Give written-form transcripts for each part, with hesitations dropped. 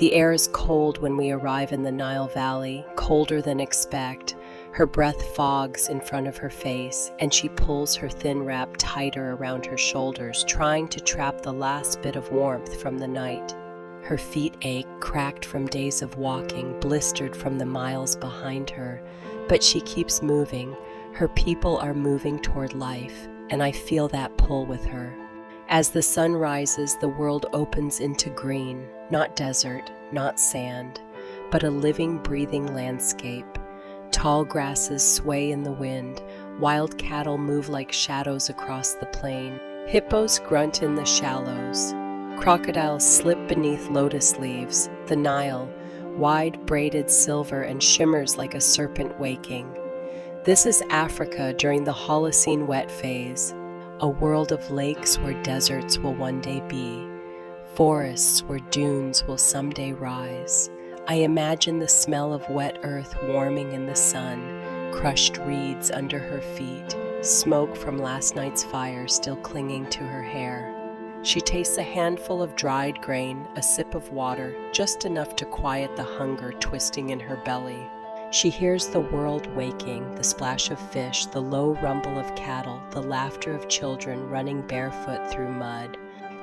The air is cold when we arrive in the Nile Valley, colder than expect. Her breath fogs in front of her face, and she pulls her thin wrap tighter around her shoulders, trying to trap the last bit of warmth from the night. Her feet ache, cracked from days of walking, blistered from the miles behind her. But she keeps moving. Her people are moving toward life, and I feel that pull with her. As the sun rises, the world opens into green, not desert, not sand, but a living, breathing landscape. Tall grasses sway in the wind, wild cattle move like shadows across the plain, hippos grunt in the shallows, crocodiles slip beneath lotus leaves, the Nile, wide braided silver and shimmers like a serpent waking. This is Africa during the Holocene wet phase, a world of lakes where deserts will one day be, forests where dunes will someday rise. I imagine the smell of wet earth warming in the sun, crushed reeds under her feet, smoke from last night's fire still clinging to her hair. She tastes a handful of dried grain, a sip of water, just enough to quiet the hunger twisting in her belly. She hears the world waking, the splash of fish, the low rumble of cattle, the laughter of children running barefoot through mud.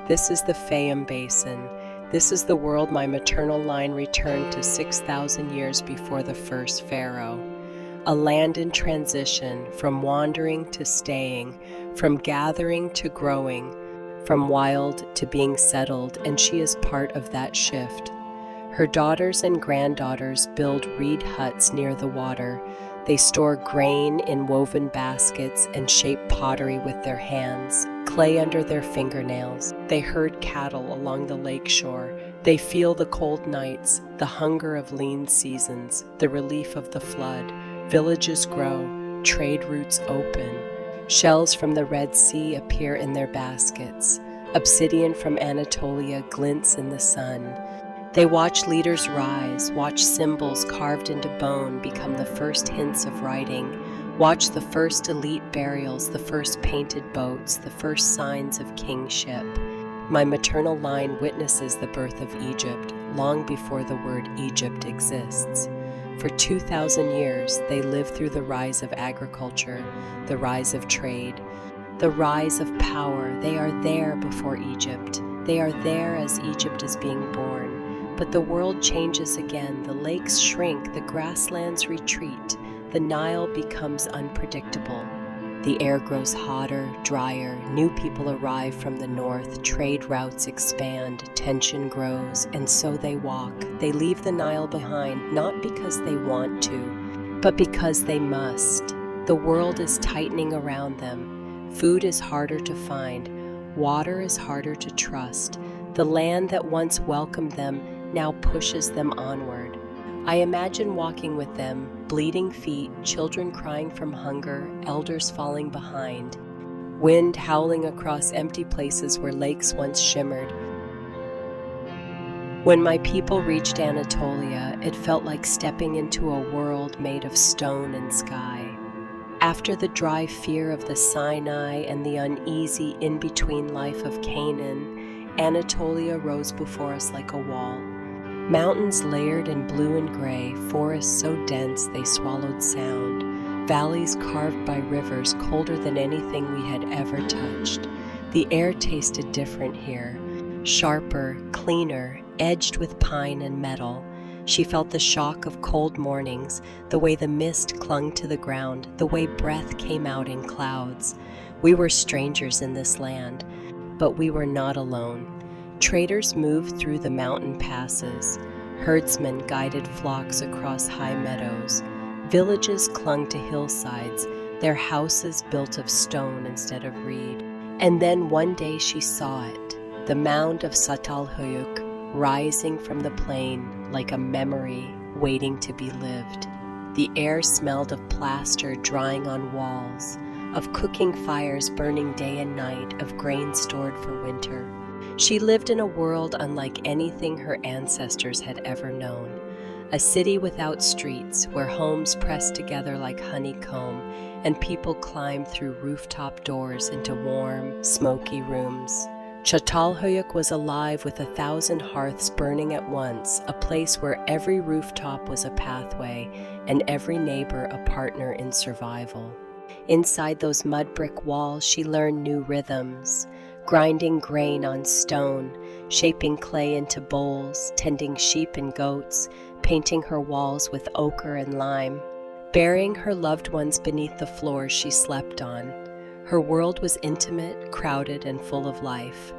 This is the Fayum Basin. This is the world my maternal line returned to 6,000 years before the first pharaoh. A land in transition, from wandering to staying, from gathering to growing, from wild to being settled, and she is part of that shift. Her daughters and granddaughters build reed huts near the water. They store grain in woven baskets and shape pottery with their hands, clay under their fingernails. They herd cattle along the lake shore. They feel the cold nights, the hunger of lean seasons, the relief of the flood. Villages grow, trade routes open. Shells from the Red Sea appear in their baskets. Obsidian from Anatolia glints in the sun. They watch leaders rise, watch symbols carved into bone become the first hints of writing, watch the first elite burials, the first painted boats, the first signs of kingship. My maternal line witnesses the birth of Egypt long before the word Egypt exists. For 2,000 years, they lived through the rise of agriculture, the rise of trade, the rise of power. They are there before Egypt. They are there as Egypt is being born. But the world changes again. The lakes shrink, the grasslands retreat, the Nile becomes unpredictable. The air grows hotter, drier, new people arrive from the north, trade routes expand, tension grows, and so they walk. They leave the Nile behind, not because they want to, but because they must. The world is tightening around them. Food is harder to find. Water is harder to trust. The land that once welcomed them now pushes them onward. I imagine walking with them, bleeding feet, children crying from hunger, elders falling behind, wind howling across empty places where lakes once shimmered. When my people reached Anatolia, it felt like stepping into a world made of stone and sky. After the dry fear of the Sinai and the uneasy in-between life of Canaan, Anatolia rose before us like a wall. Mountains layered in blue and gray, forests so dense they swallowed sound, valleys carved by rivers colder than anything we had ever touched. The air tasted different here, sharper, cleaner, edged with pine and metal. She felt the shock of cold mornings, the way the mist clung to the ground, the way breath came out in clouds. We were strangers in this land, but we were not alone. Traders moved through the mountain passes. Herdsmen guided flocks across high meadows. Villages clung to hillsides, their houses built of stone instead of reed. And then one day she saw it, the mound of Satalhuyuk, rising from the plain like a memory waiting to be lived. The air smelled of plaster drying on walls, of cooking fires burning day and night, of grain stored for winter. She lived in a world unlike anything her ancestors had ever known. A city without streets, where homes pressed together like honeycomb, and people climbed through rooftop doors into warm, smoky rooms. Çatalhöyük was alive with 1,000 hearths burning at once, a place where every rooftop was a pathway and every neighbor a partner in survival. Inside those mud brick walls, she learned new rhythms, grinding grain on stone, shaping clay into bowls, tending sheep and goats, painting her walls with ochre and lime, burying her loved ones beneath the floors she slept on. Her world was intimate, crowded, and full of life.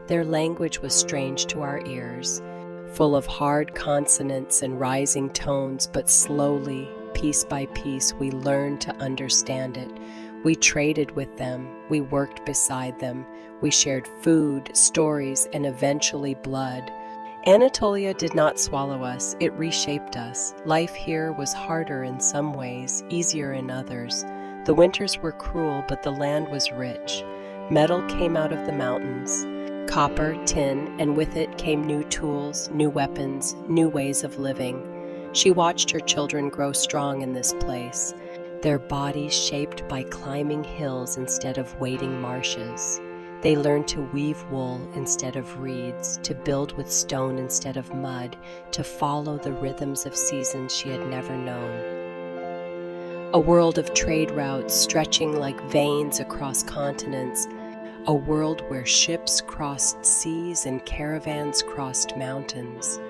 Their language was strange to our ears, full of hard consonants and rising tones, but slowly, piece by piece, we learned to understand it. We traded with them, we worked beside them, we shared food, stories, and eventually blood. Anatolia did not swallow us, it reshaped us. Life here was harder in some ways, easier in others. The winters were cruel, but the land was rich. Metal came out of the mountains, copper, tin, and with it came new tools, new weapons, new ways of living. She watched her children grow strong in this place, their bodies shaped by climbing hills instead of wading marshes. They learned to weave wool instead of reeds, to build with stone instead of mud, to follow the rhythms of seasons she had never known. A world of trade routes stretching like veins across continents, a world where ships crossed seas and caravans crossed mountains,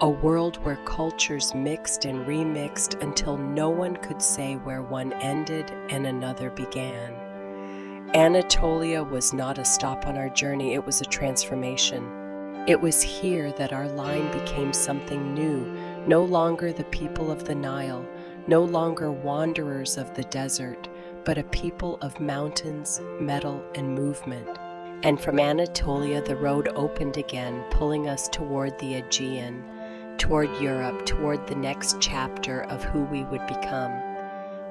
a world where cultures mixed and remixed until no one could say where one ended and another began. Anatolia was not a stop on our journey, it was a transformation. It was here that our line became something new, no longer the people of the Nile, no longer wanderers of the desert, but a people of mountains, metal, and movement. And from Anatolia the road opened again, pulling us toward the Aegean, toward Europe, toward the next chapter of who we would become.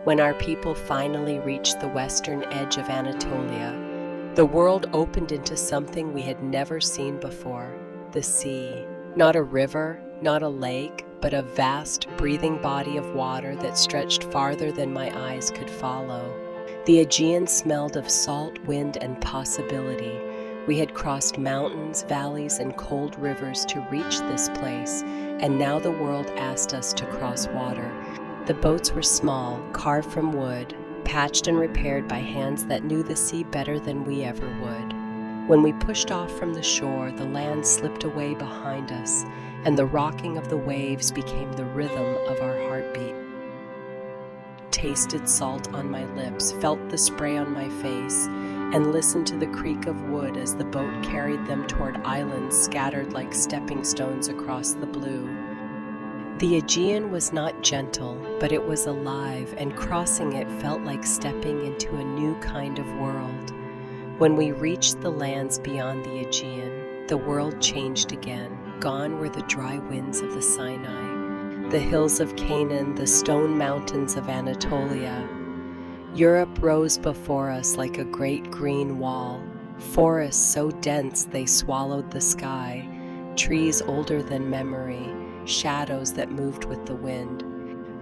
When our people finally reached the western edge of Anatolia, the world opened into something we had never seen before, the sea. Not a river, not a lake, but a vast, breathing body of water that stretched farther than my eyes could follow. The Aegean smelled of salt, wind, and possibility. We had crossed mountains, valleys, and cold rivers to reach this place, and now the world asked us to cross water. The boats were small, carved from wood, patched and repaired by hands that knew the sea better than we ever would. When we pushed off from the shore, the land slipped away behind us, and the rocking of the waves became the rhythm of our heartbeat. Tasted salt on my lips, felt the spray on my face, and listened to the creak of wood as the boat carried them toward islands scattered like stepping stones across the blue. The Aegean was not gentle, but it was alive, and crossing it felt like stepping into a new kind of world. When we reached the lands beyond the Aegean, the world changed again. Gone were the dry winds of the Sinai, the hills of Canaan, the stone mountains of Anatolia. Europe rose before us like a great green wall, forests so dense they swallowed the sky, trees older than memory, shadows that moved with the wind.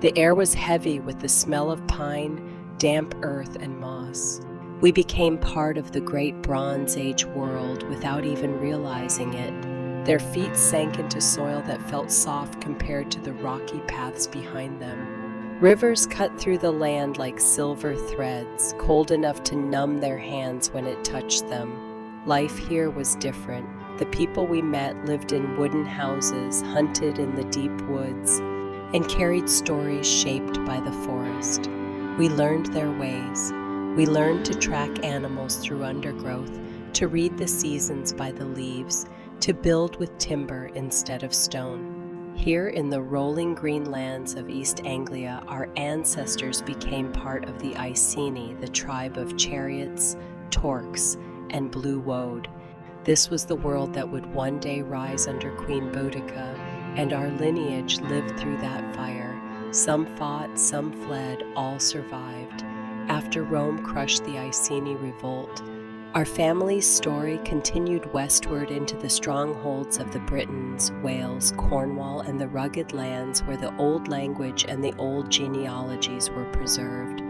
The air was heavy with the smell of pine, damp earth, and moss. We became part of the great Bronze Age world without even realizing it. Their feet sank into soil that felt soft compared to the rocky paths behind them. Rivers cut through the land like silver threads, cold enough to numb their hands when it touched them. Life here was different. The people we met lived in wooden houses, hunted in the deep woods, and carried stories shaped by the forest. We learned their ways. We learned to track animals through undergrowth, to read the seasons by the leaves, to build with timber instead of stone. Here in the rolling green lands of East Anglia, our ancestors became part of the Iceni, the tribe of chariots, torques, and blue woad. This was the world that would one day rise under Queen Boudica, and our lineage lived through that fire. Some fought, some fled, all survived. After Rome crushed the Iceni revolt, our family's story continued westward into the strongholds of the Britons, Wales, Cornwall, and the rugged lands where the old language and the old genealogies were preserved.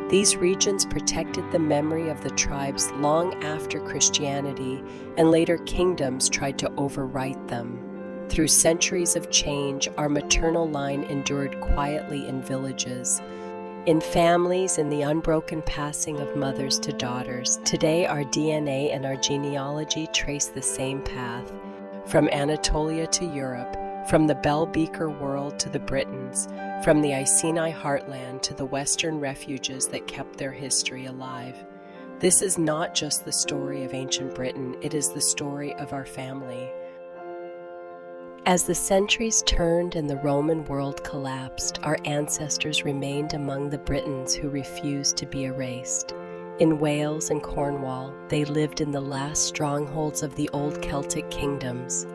These regions protected the memory of the tribes long after Christianity, and later kingdoms tried to overwrite them. Through centuries of change, our maternal line endured quietly in villages, in families, in the unbroken passing of mothers to daughters. Today, our DNA and our genealogy trace the same path, from Anatolia to Europe, from the Bell Beaker world to the Britons, from the Sinai heartland to the Western refuges that kept their history alive. This is not just the story of ancient Britain, it is the story of our family. As the centuries turned and the Roman world collapsed, our ancestors remained among the Britons who refused to be erased. In Wales and Cornwall, they lived in the last strongholds of the old Celtic kingdoms,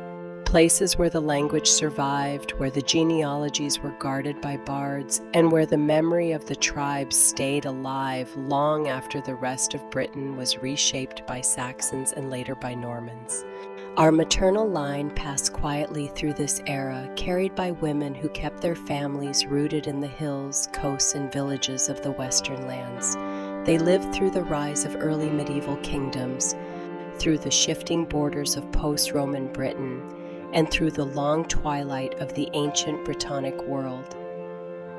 places where the language survived, where the genealogies were guarded by bards, and where the memory of the tribes stayed alive long after the rest of Britain was reshaped by Saxons and later by Normans. Our maternal line passed quietly through this era, carried by women who kept their families rooted in the hills, coasts, and villages of the Western lands. They lived through the rise of early medieval kingdoms, through the shifting borders of post-Roman Britain, and through the long twilight of the ancient Brittonic world.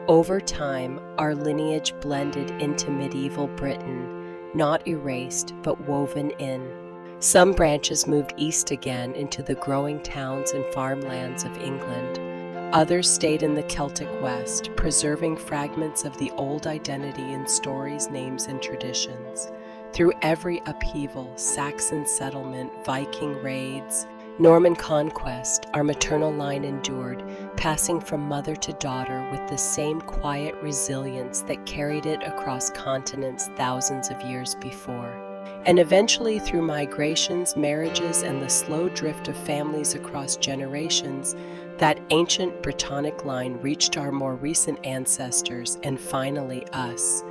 Over time, our lineage blended into medieval Britain, not erased, but woven in. Some branches moved east again into the growing towns and farmlands of England. Others stayed in the Celtic West, preserving fragments of the old identity in stories, names, and traditions. Through every upheaval, Saxon settlement, Viking raids, Norman conquest, our maternal line endured, passing from mother to daughter with the same quiet resilience that carried it across continents thousands of years before. And eventually, through migrations, marriages, and the slow drift of families across generations, that ancient Brittonic line reached our more recent ancestors and finally us.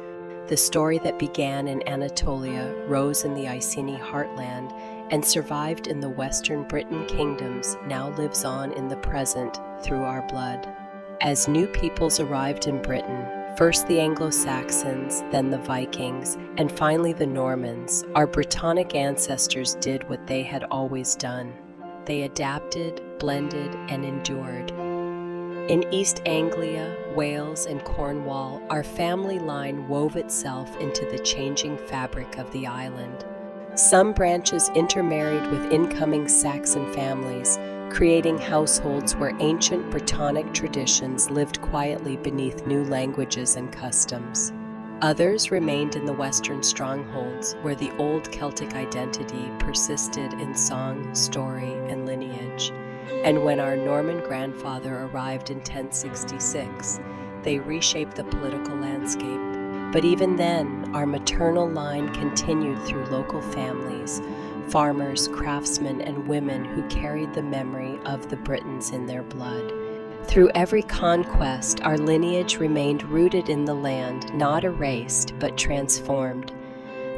The story that began in Anatolia, rose in the Iceni heartland, and survived in the Western Britain kingdoms now lives on in the present through our blood. As new peoples arrived in Britain, first the Anglo-Saxons, then the Vikings, and finally the Normans, our Brittonic ancestors did what they had always done. They adapted, blended, and endured. In East Anglia, Wales, and Cornwall, our family line wove itself into the changing fabric of the island. Some branches intermarried with incoming Saxon families, creating households where ancient Brittonic traditions lived quietly beneath new languages and customs. Others remained in the Western strongholds, where the old Celtic identity persisted in song, story, and lineage. And when our Norman grandfather arrived in 1066, they reshaped the political landscape. But even then, our maternal line continued through local families, farmers, craftsmen, and women who carried the memory of the Britons in their blood. Through every conquest, our lineage remained rooted in the land, not erased, but transformed.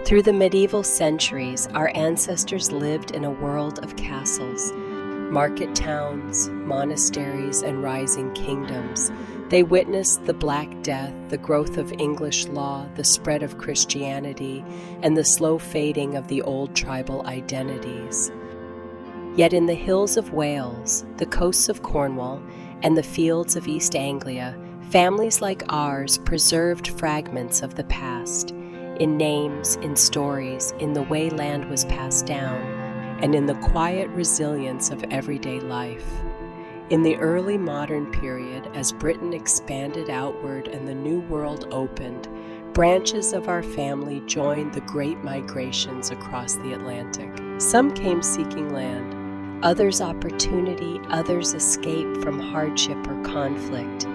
Through the medieval centuries, our ancestors lived in a world of castles, market towns, monasteries, and rising kingdoms. They witnessed the Black Death, the growth of English law, the spread of Christianity, and the slow fading of the old tribal identities. Yet in the hills of Wales, the coasts of Cornwall, and the fields of East Anglia, families like ours preserved fragments of the past, in names, in stories, in the way land was passed down, and in the quiet resilience of everyday life. In the early modern period, as Britain expanded outward and the New World opened, branches of our family joined the great migrations across the Atlantic. Some came seeking land, others opportunity, others escape from hardship or conflict.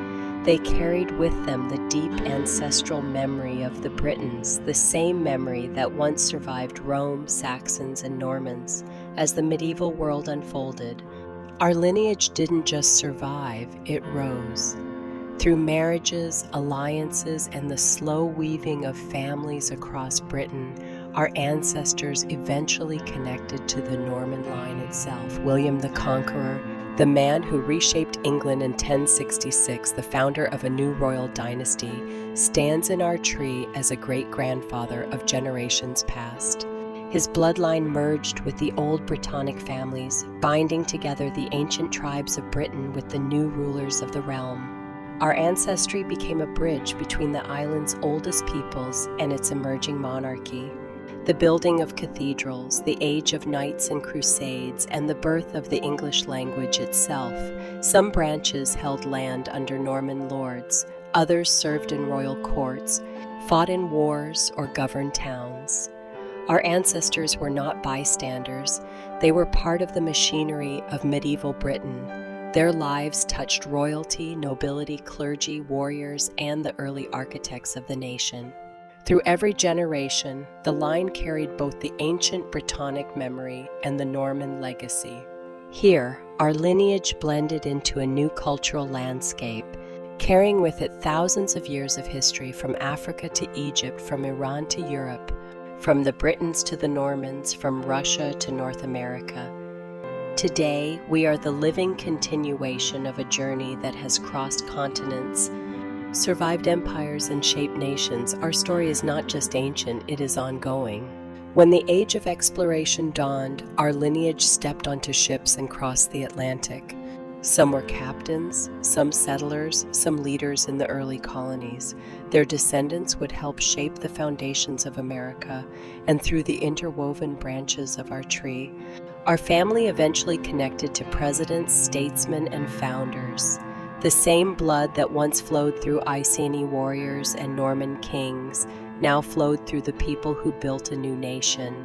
They carried with them the deep ancestral memory of the Britons, the same memory that once survived Rome, Saxons, and Normans. As the medieval world unfolded, our lineage didn't just survive, it rose. Through marriages, alliances, and the slow weaving of families across Britain, our ancestors eventually connected to the Norman line itself. William the Conqueror, The man who reshaped England in 1066, the founder of a new royal dynasty, stands in our tree as a great-grandfather of generations past. His bloodline merged with the old Brittonic families, binding together the ancient tribes of Britain with the new rulers of the realm. Our ancestry became a bridge between the island's oldest peoples and its emerging monarchy. The building of cathedrals, the age of knights and crusades, and the birth of the English language itself. Some branches held land under Norman lords, others served in royal courts, fought in wars, or governed towns. Our ancestors were not bystanders. They were part of the machinery of medieval Britain. Their lives touched royalty, nobility, clergy, warriors, and the early architects of the nation. Through every generation, the line carried both the ancient Brittonic memory and the Norman legacy. Here, our lineage blended into a new cultural landscape, carrying with it thousands of years of history from Africa to Egypt, from Iran to Europe, from the Britons to the Normans, from Russia to North America. Today, we are the living continuation of a journey that has crossed continents, survived empires, and shaped nations. Our story is not just ancient, it is ongoing. When the age of exploration dawned, our lineage stepped onto ships and crossed the Atlantic. Some were captains, some settlers, some leaders in the early colonies. Their descendants would help shape the foundations of America, and through the interwoven branches of our tree, our family eventually connected to presidents, statesmen, and founders. The same blood that once flowed through Iceni warriors and Norman kings now flowed through the people who built a new nation.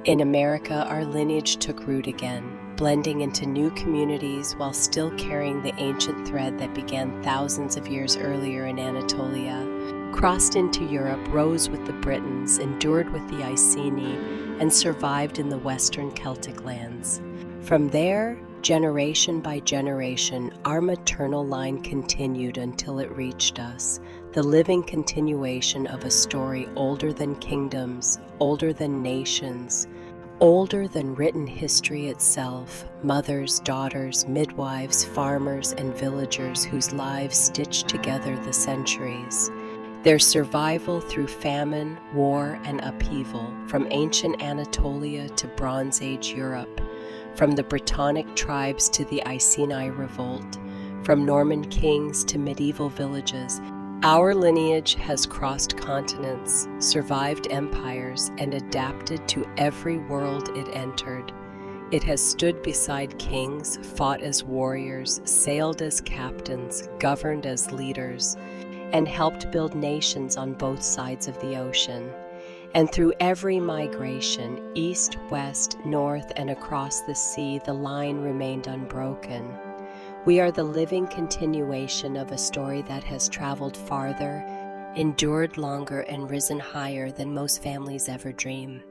In America, our lineage took root again, blending into new communities while still carrying the ancient thread that began thousands of years earlier in Anatolia, crossed into Europe, rose with the Britons, endured with the Iceni, and survived in the western Celtic lands. From there, generation by generation, our maternal line continued until it reached us, the living continuation of a story older than kingdoms, older than nations, older than written history itself. Mothers, daughters, midwives, farmers, and villagers whose lives stitched together the centuries. Their survival through famine, war, and upheaval, from ancient Anatolia to Bronze Age Europe, from the Brittonic tribes to the Iceni revolt, from Norman kings to medieval villages. Our lineage has crossed continents, survived empires, and adapted to every world it entered. It has stood beside kings, fought as warriors, sailed as captains, governed as leaders, and helped build nations on both sides of the ocean. And through every migration, east, west, north, and across the sea, the line remained unbroken. We are the living continuation of a story that has traveled farther, endured longer, and risen higher than most families ever dream.